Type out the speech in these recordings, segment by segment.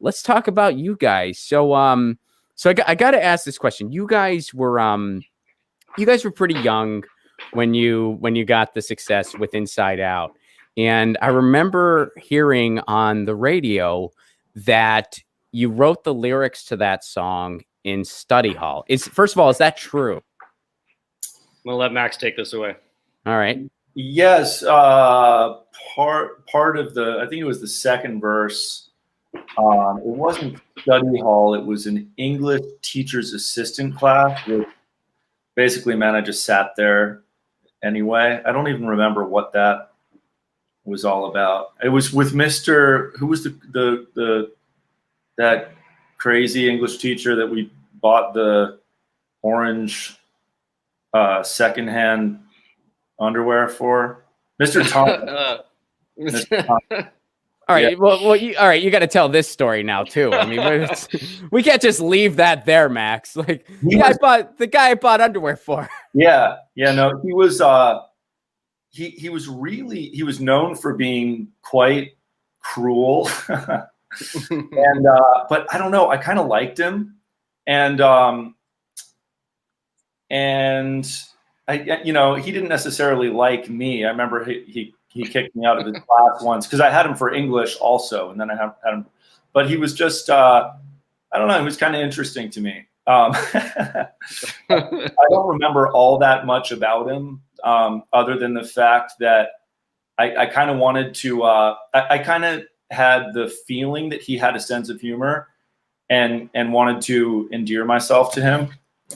let's talk about you guys. So I got to ask this question. You guys were pretty young when you got the success with Inside Out. And I remember hearing on the radio that you wrote the lyrics to that song in study hall. First of all, is that true? I'm gonna let Max take this away. All right. Yes. Part of I think it was the second verse. It wasn't study hall. It was an English teacher's assistant class, which basically meant I just sat there anyway. I don't even remember what that was all about. It was with Mr. Who was that crazy English teacher that we bought the orange secondhand underwear for? Mr. Tom. Mr. Tom. All right. Yeah. All right. You got to tell this story now too. I mean, we can't just leave that there, Max. Like the guy I bought underwear for. Yeah. No, he was. He was known for being quite cruel, and but I don't know. I kind of liked him, and I he didn't necessarily like me. I remember he kicked me out of his class once because I had him for English also, and then I had him. But he was just I don't know. He was kind of interesting to me. I don't remember all that much about him, other than the fact that I kind of wanted to. I kind of had the feeling that he had a sense of humor, and wanted to endear myself to him.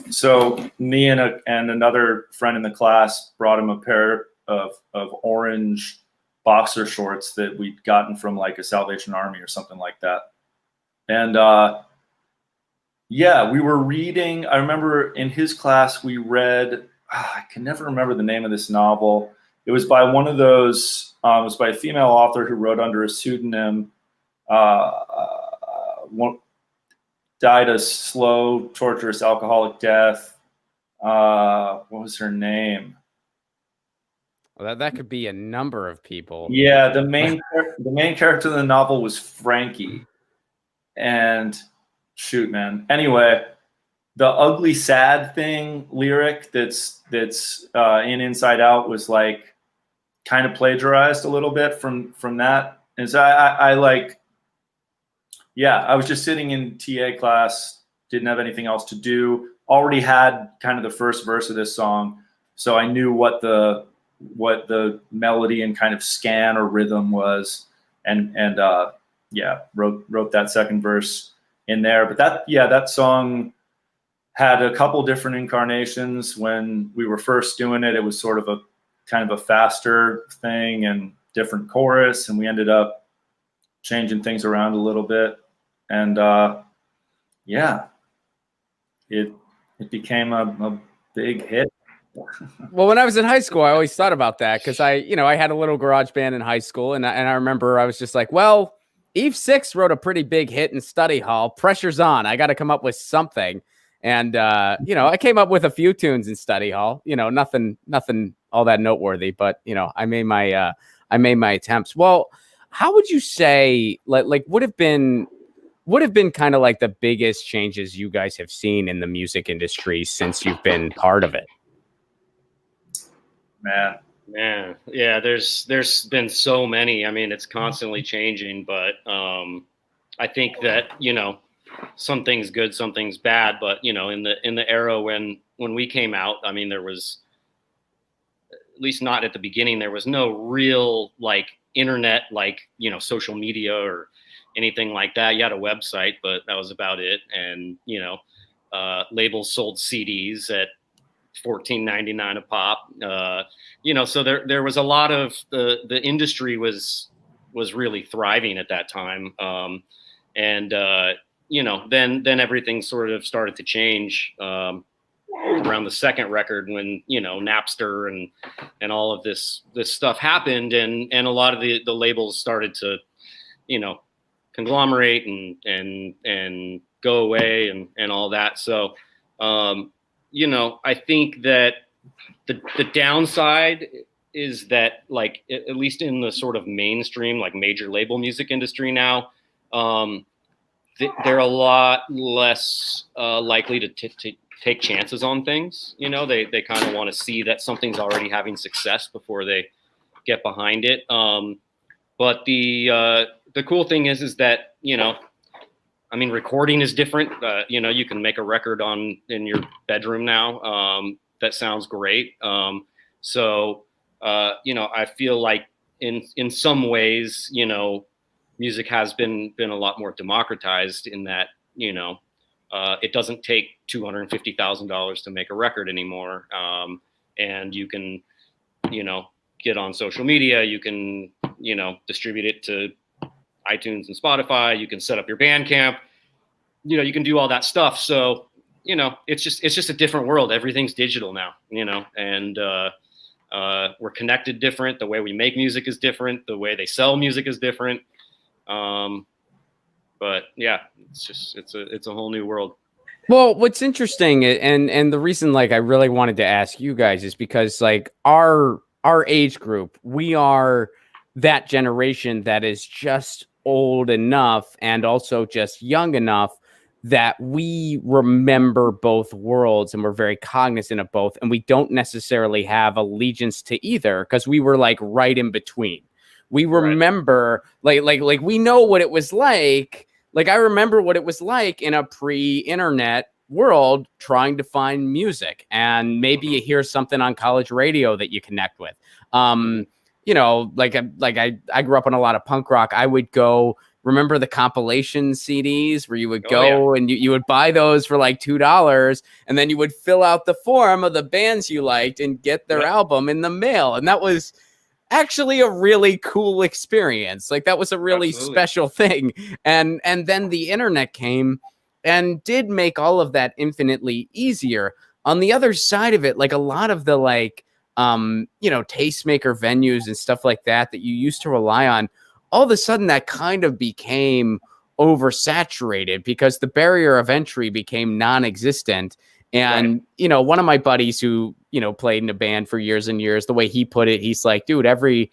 So me and another friend in the class brought him a pair of orange boxer shorts that we'd gotten from like a Salvation Army or something like that. And yeah, we were reading. I remember in his class we read. I can never remember the name of this novel. It was by one of those. It was by a female author who wrote under a pseudonym. Died a slow, torturous, alcoholic death. What was her name? Well, that could be a number of people. Yeah, the main character in the novel was Frankie. And shoot, man. Anyway, the ugly sad thing lyric that's in Inside Out was like kind of plagiarized a little bit from that. And so I was just sitting in TA class, didn't have anything else to do, already had kind of the first verse of this song. So I knew what the melody and kind of scan or rhythm was. And wrote that second verse in there. But that song had a couple different incarnations. When we were first doing it, it was sort of a kind of a faster thing and different chorus. And we ended up changing things around a little bit. And it became a big hit. Well, when I was in high school, I always thought about that because I had a little garage band in high school, and I remember I was just like, well, Eve 6 wrote a pretty big hit in study hall. Pressure's on. I got to come up with something. And I came up with a few tunes in study hall. Nothing all that noteworthy, but I made my attempts. Well, how would you say like would have been kind of like the biggest changes you guys have seen in the music industry since you've been part of it? Man, yeah, there's been so many. I mean, it's constantly changing, but I think that something's good, something's bad. But in the era when we came out, I mean, there was, at least not at the beginning, there was no real like internet, like social media or anything like that. You had a website, but that was about it. And labels sold CDs at $14.99 a pop. So there was a lot of the industry was really thriving at that time. Then everything sort of started to change around the second record when Napster and all of this stuff happened, and a lot of the labels started to conglomerate and go away and all that. So I think that the downside is that, like, at least in the sort of mainstream, like major label music industry now, they're a lot less likely to take chances on things. You know, they kind of want to see that something's already having success before they get behind it. But the cool thing is that, you know, I mean, recording is different. You know, you can make a record in your bedroom now. That sounds great. So, you know, I feel like in some ways, you know, music has been a lot more democratized in that, you know, it doesn't take $250,000 to make a record anymore. And you can, you know, get on social media. You can, you know, distribute it to iTunes and Spotify. You can set up your Bandcamp. You know, you can do all that stuff. So, you know, it's just a different world. Everything's digital now, you know, and we're connected different. The way we make music is different. The way they sell music is different. But yeah, it's a whole new world. Well, what's interesting, and the reason like I really wanted to ask you guys is because like our age group, we are that generation that is just old enough and also just young enough that we remember both worlds and we're very cognizant of both, and we don't necessarily have allegiance to either because we were like right in between. We remember like we know what it was like. Like I remember what it was like in a pre-internet world trying to find music, and maybe you hear something on college radio that you connect with. You know, like I grew up on a lot of punk rock. I would go, remember the compilation CDs where you would go and you would buy those for like $2, and then you would fill out the form of the bands you liked and get their album in the mail. And that was actually a really cool experience. Like that was a really special thing. And then the internet came and did make all of that infinitely easier. On the other side of it, like a lot of the like you know, tastemaker venues and stuff like that you used to rely on, all of a sudden that kind of became oversaturated because the barrier of entry became non-existent. And, you know, one of my buddies who, you know, played in a band for years and years, the way he put it, he's like, dude, every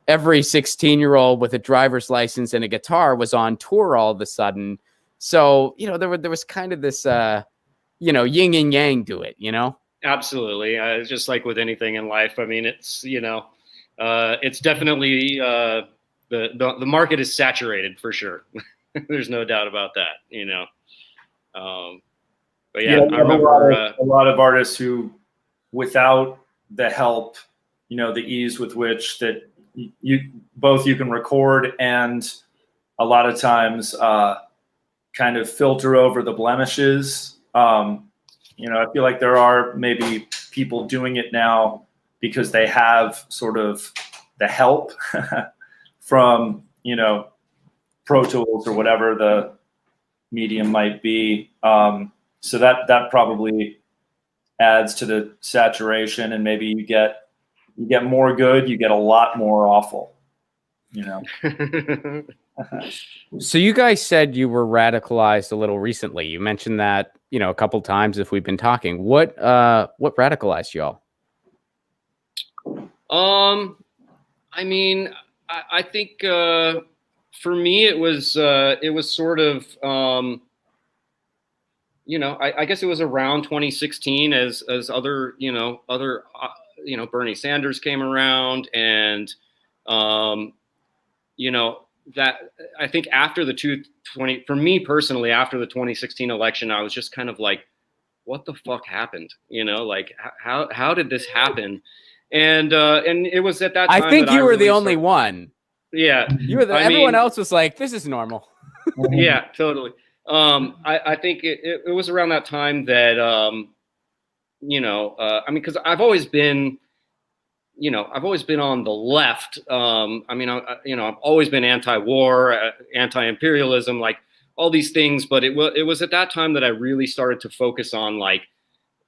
16-year-old with a driver's license and a guitar was on tour all of a sudden. So, you know, there was kind of this, you know, yin and yang to it, you know? Absolutely. Just like with anything in life. I mean, it's, you know, it's definitely, the market is saturated for sure. There's no doubt about that, you know? But yeah, I remember a lot of artists who, without the help, you know, the ease with which that you can record and a lot of times kind of filter over the blemishes. You know, I feel like there are maybe people doing it now because they have sort of the help from, you know, Pro Tools or whatever the medium might be. So that probably adds to the saturation, and maybe you get more good, you get a lot more awful, you know. So you guys said you were radicalized a little recently. You mentioned that, you know, a couple times if we've been talking. What radicalized y'all? I mean, I think for me it was sort of you know, I guess it was around 2016 as other Bernie Sanders came around, and you know, that I think after the 2020, for me personally, after the 2016 election, I was just kind of like, what the fuck happened? You know, like how did this happen? And it was at that time I think you were the only one. Yeah, you were. Everyone else was like, this is normal. Yeah, totally. I think it was around that time that you know, I mean, because I've always been on the left. I mean, you know, I've always been anti-war, anti-imperialism, like all these things. But it was at that time that I really started to focus on, like,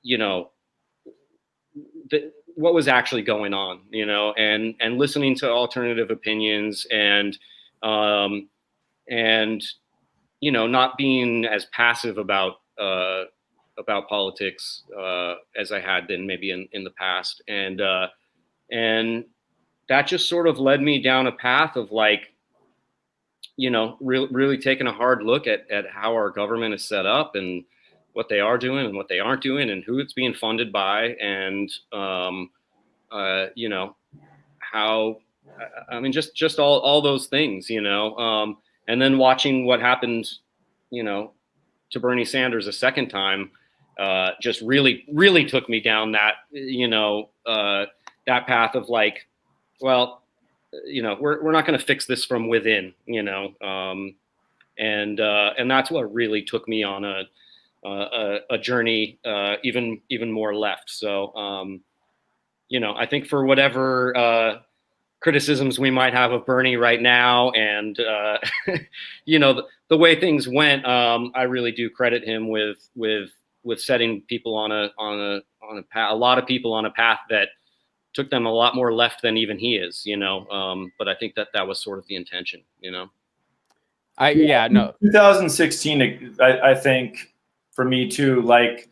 you know, what was actually going on, you know, and listening to alternative opinions, and you know, not being as passive about politics as I had been maybe in the past, and that just sort of led me down a path of like, really taking a hard look at how our government is set up and what they are doing and what they aren't doing and who it's being funded by, and how, I mean, just all those things, and then watching what happened, to Bernie Sanders a second time, just really took me down that, that path of like, well, we're not going to fix this from within, and that's what really took me on a journey, even more left. So, I think for whatever criticisms we might have of Bernie right now, and the way things went, I really do credit him with setting people on a path, a lot of people on a path that took them a lot more left than even he is, but I think that was sort of the intention, 2016, I think for me too, like,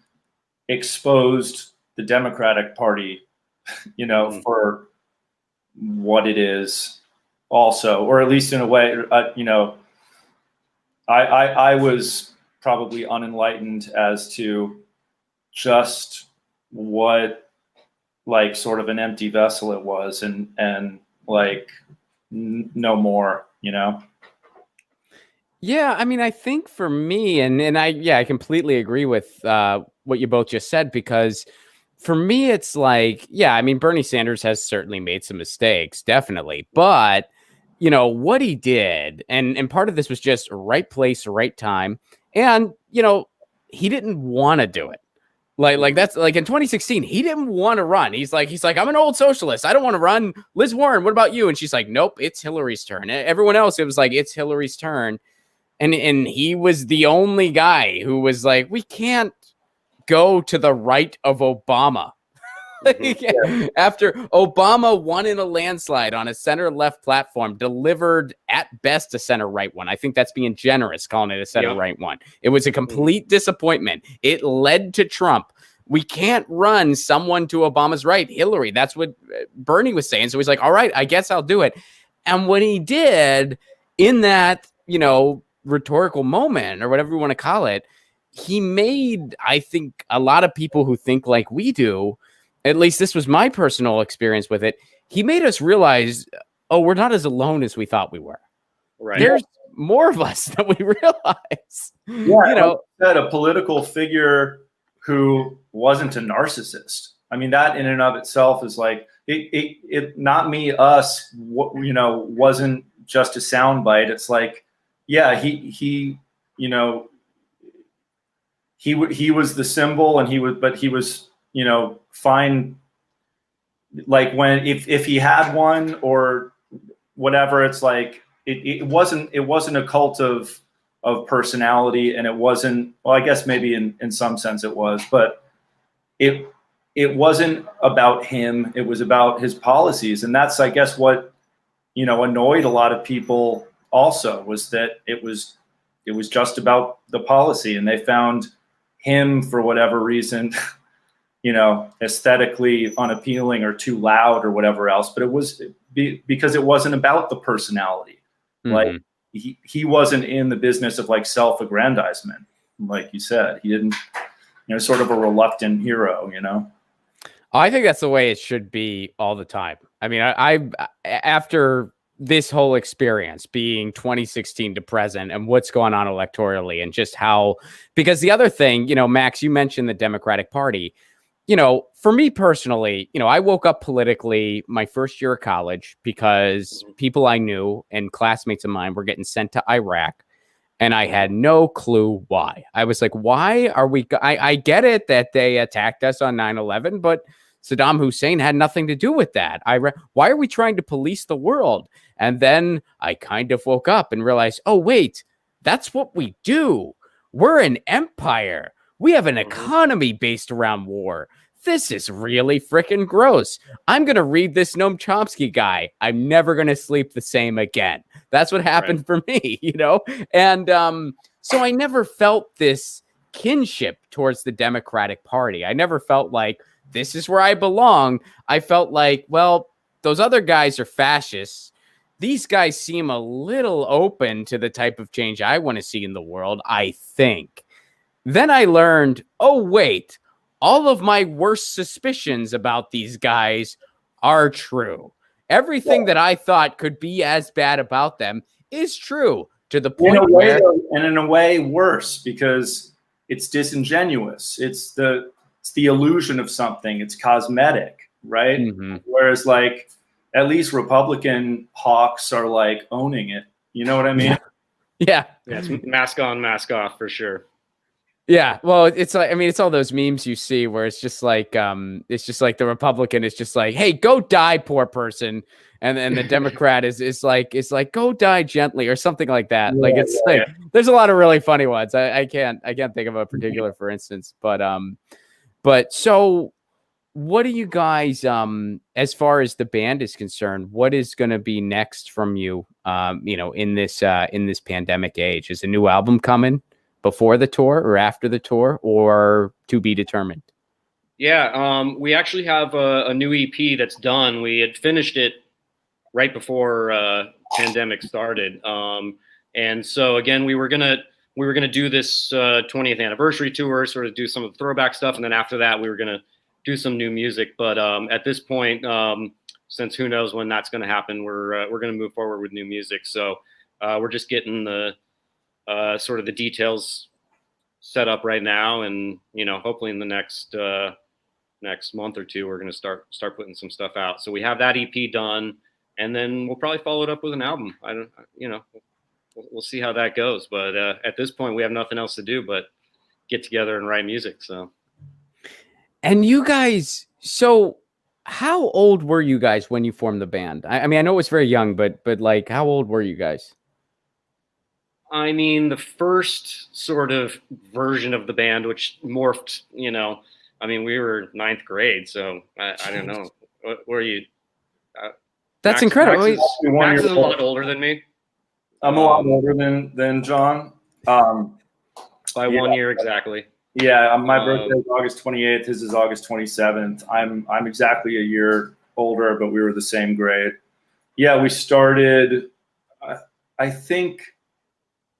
exposed the Democratic Party, for what it is also, or at least in a way, I was probably unenlightened as to just what, like, sort of an empty vessel it was, and like no more, Yeah, I mean, I think for me, and I completely agree with what you both just said, because for me, it's like, yeah, I mean, Bernie Sanders has certainly made some mistakes, definitely, but what he did, and part of this was just right place, right time, and he didn't want to do it. Like that's like in 2016, he didn't want to run. He's like, I'm an old socialist. I don't want to run. Liz Warren, what about you? And she's like, nope, it's Hillary's turn. Everyone else, it was like, it's Hillary's turn. And he was the only guy who was like, we can't go to the right of Obama. After Obama won in a landslide on a center-left platform, delivered at best a center-right one. I think that's being generous, calling it a center-right one. It was a complete disappointment. It led to Trump. We can't run someone to Obama's right, Hillary. That's what Bernie was saying. So he's like, all right, I guess I'll do it. And when he did, in that, rhetorical moment, or whatever you want to call it, he made, I think, a lot of people who think like we do, at least this was my personal experience with it, he made us realize, oh, we're not as alone as we thought we were. Right. There's more of us than we realize. Yeah, like a political figure who wasn't a narcissist. I mean, that in and of itself is like, it not me, us, wasn't just a soundbite. It's like, yeah, he was the symbol, and he was, fine. Like, when, if he had one or whatever, it's like, it wasn't a cult of personality, and it wasn't, well, I guess maybe in some sense it was, but it wasn't about him. It was about his policies. And that's, I guess, what, annoyed a lot of people also, was that it was just about the policy, and they found him, for whatever reason, aesthetically unappealing or too loud or whatever else. But it was because it wasn't about the personality. Mm-hmm. Like, he wasn't in the business of like self-aggrandizement. Like you said, he didn't, sort of a reluctant hero, I think that's the way it should be all the time. I mean, I after this whole experience, being 2016 to present, and what's going on electorally, and just how, because the other thing, Max, you mentioned the Democratic Party. For me personally, I woke up politically my first year of college because people I knew and classmates of mine were getting sent to Iraq, and I had no clue why. I was like, why are we? I get it that they attacked us on 9/11, but Saddam Hussein had nothing to do with that. Why are we trying to police the world? And then I kind of woke up and realized, oh, wait, that's what we do. We're an empire. We have an economy based around war. This is really freaking gross. I'm going to read this Noam Chomsky guy. I'm never going to sleep the same again. That's what happened for me, And so I never felt this kinship towards the Democratic Party. I never felt like this is where I belong. I felt like, well, those other guys are fascists, these guys seem a little open to the type of change I want to see in the world, I think. Then I learned, oh, wait, all of my worst suspicions about these guys are true. Everything that I thought could be as bad about them is true, to the point where... And in a way worse, because it's disingenuous. It's the illusion of something. It's cosmetic, right? Mm-hmm. Whereas like at least Republican hawks are like owning it. You know what I mean? Yeah. Yeah, it's mask on, mask off for sure. Yeah, well, it's like, I mean, it's all those memes you see where it's just like the Republican is just like, hey, go die, poor person, and the Democrat is like go die gently or something like that. There's a lot of really funny ones. I can't think of a particular, for instance, but so what do you guys as far as the band is concerned, what is going to be next from you? In this pandemic age, is a new album coming before the tour or after the tour, or to be determined? Yeah, we actually have a new EP that's done. We had finished it right before pandemic started, and so again, we were gonna do this 20th anniversary tour, sort of do some of the throwback stuff, and then after that, we were gonna do some new music. But at this point, since who knows when that's gonna happen, we're gonna move forward with new music. So we're just getting the sort of the details set up right now, and hopefully in the next month or two we're going to start putting some stuff out. So we have that EP done, and then we'll probably follow it up with an album. We'll see how that goes, but at this point we have nothing else to do but get together and write music. So, and you guys, so how old were you guys when you formed the band? I mean, I know it's very young, but like, how old were you guys? I mean, the first sort of version of the band, which morphed, I mean, we were 9th grade, so I don't know. What were you? That's incredible. Max is a lot older than me. I'm a lot older than John. By 1 year exactly. Yeah, my birthday is August 28th. His is August 27th. I'm exactly a year older, but we were the same grade. Yeah, we started, I think,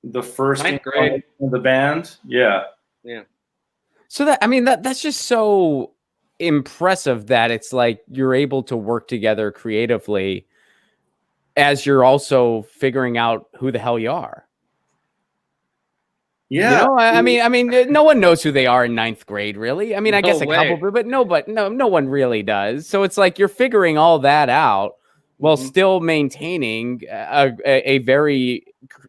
the first grade of the band. Yeah. So that's just so impressive that it's like you're able to work together creatively as you're also figuring out who the hell you are. Yeah. I mean, no one knows who they are in 9th grade, really. I mean, I guess a couple, but no one really does. So it's like you're figuring all that out while still maintaining a very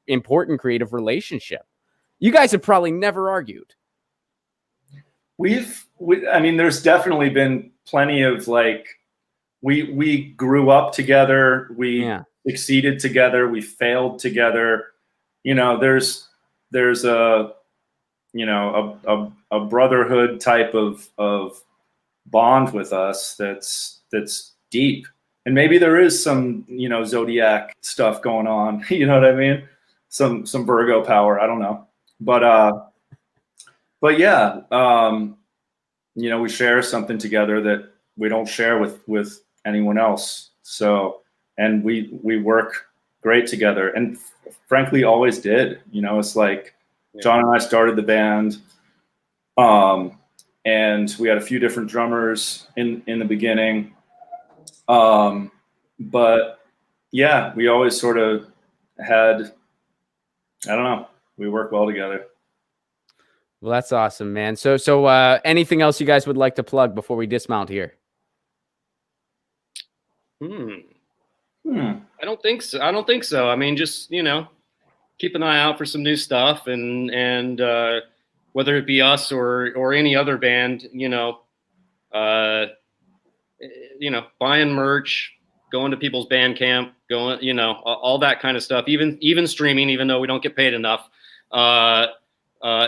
important creative relationship. You guys have probably never argued. I mean, there's definitely been plenty of like, we grew up together, we succeeded together, we failed together. There's a brotherhood type of bond with us that's deep. And maybe there is some, zodiac stuff going on. You know what I mean? Some Virgo power. I don't know, but yeah, we share something together that we don't share with anyone else. So, and we work great together, and frankly, always did. It's like John and I started the band, and we had a few different drummers in the beginning. But yeah, we always sort of had, I don't know, we work well together. Well, that's awesome, man. So anything else you guys would like to plug before we dismount here? I don't think so. I mean, just, keep an eye out for some new stuff, and whether it be us or any other band, buying merch, going to people's band camp, all that kind of stuff, even streaming, even though we don't get paid enough,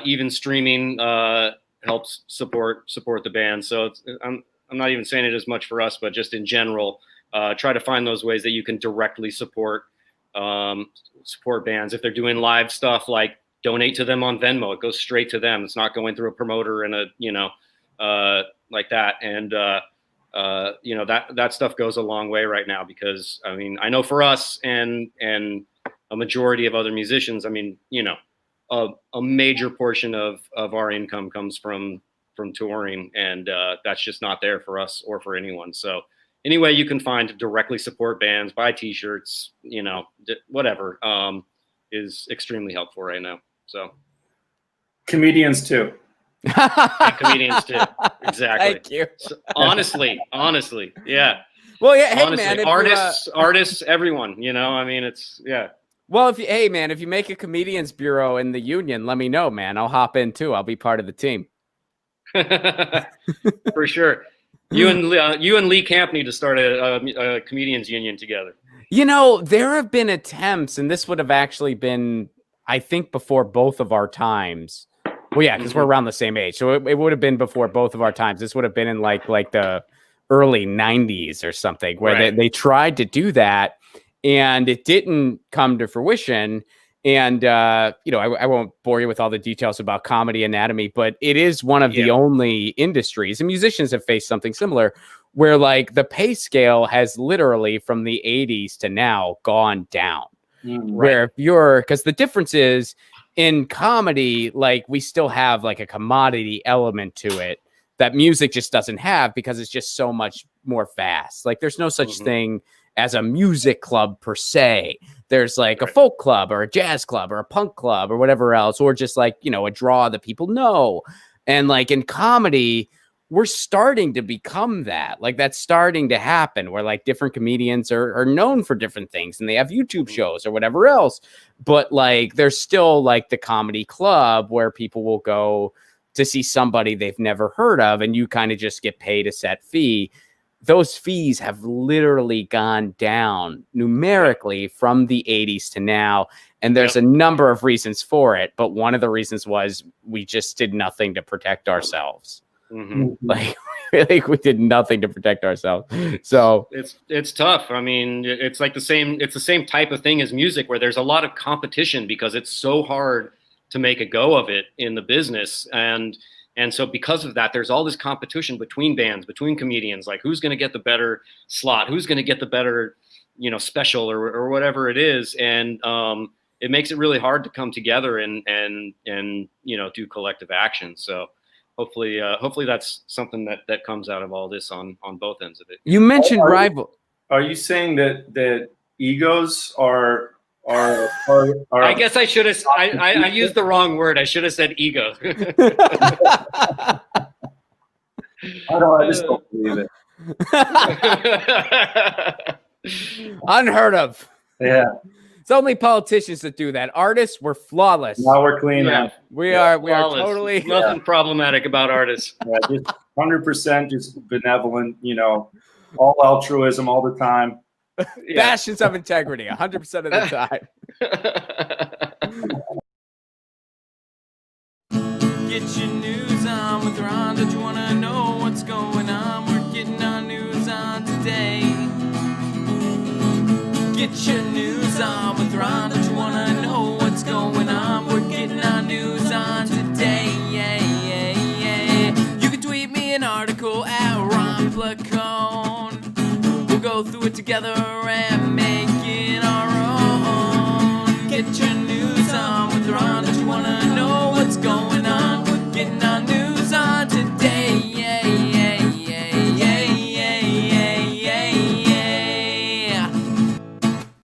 even streaming helps support the band. So I'm not even saying it as much for us, but just in general, try to find those ways that you can directly support bands. If they're doing live stuff, like donate to them on Venmo, it goes straight to them. It's not going through a promoter and like that. And you know, that stuff goes a long way right now, because I mean, I know for us and a majority of other musicians, I mean, you know, a major portion of our income comes from touring, and that's just not there for us or for anyone. So any way you can find to directly support bands, buy t-shirts, you know, whatever, is extremely helpful right now. So comedians too. and comedians too. Exactly. Thank you. So, honestly, yeah. Well, yeah, hey Honestly, man, artists, everyone, you know, I mean, it's, yeah. Well, hey man, if you make a comedians bureau in the union, let me know, man. I'll hop in too. I'll be part of the team. For sure. You and Lee Camp need to start a comedians union together. You know, there have been attempts, and this would have actually been, I think, before both of our times. Well, yeah, because we're around the same age, so it would have been before both of our times. This would have been in like the early 90s or something, where they tried to do that, and it didn't come to fruition. And, you know, I won't bore you with all the details about comedy anatomy, but it is one of the only industries, and musicians have faced something similar, where like the pay scale has literally from the 80s to now gone down. Where if because the difference is in comedy, like we still have like a commodity element to it that music just doesn't have, because it's just so much more fast. Like there's no such thing as a music club per se. There's like a folk club or a jazz club or a punk club or whatever else, or just like, you know, a draw that people know. And like in comedy, we're starting to become that. Like that's starting to happen, where like different comedians are known for different things and they have YouTube shows or whatever else. But like there's still like the comedy club where people will go to see somebody they've never heard of, and you kind of just get paid a set fee. Those fees have literally gone down numerically from the 80s to now. And there's a number of reasons for it. But one of the reasons was we just did nothing to protect ourselves. Like we did nothing to protect ourselves. So it's tough. I mean, it's like the same type of thing as music, where there's a lot of competition because it's so hard to make a go of it in the business. And so because of that, there's all this competition between bands, between comedians, like who's going to get the better slot, who's going to get the better, you know, special or whatever it is. And it makes it really hard to come together and you know, do collective action. So hopefully that's something that comes out of all this on both ends of it. You mentioned rival. Are you saying that egos are I guess I should have. I used the wrong word. I should have said ego. I just don't believe it. Unheard of. Yeah. It's only politicians that do that. Artists, we're flawless. Now we're clean. Yeah. We are totally nothing problematic about artists. Yeah, just 100% just benevolent, you know, all altruism all the time. Bastions of integrity 100% of the time. Get your news on with Ron. Don't you want to know what's going on? We're getting our news on today. Get your news on with Ron. Don't you want to know what's going on? We're getting our news on today. You can tweet me an article at Ron Placone. We'll go through it together and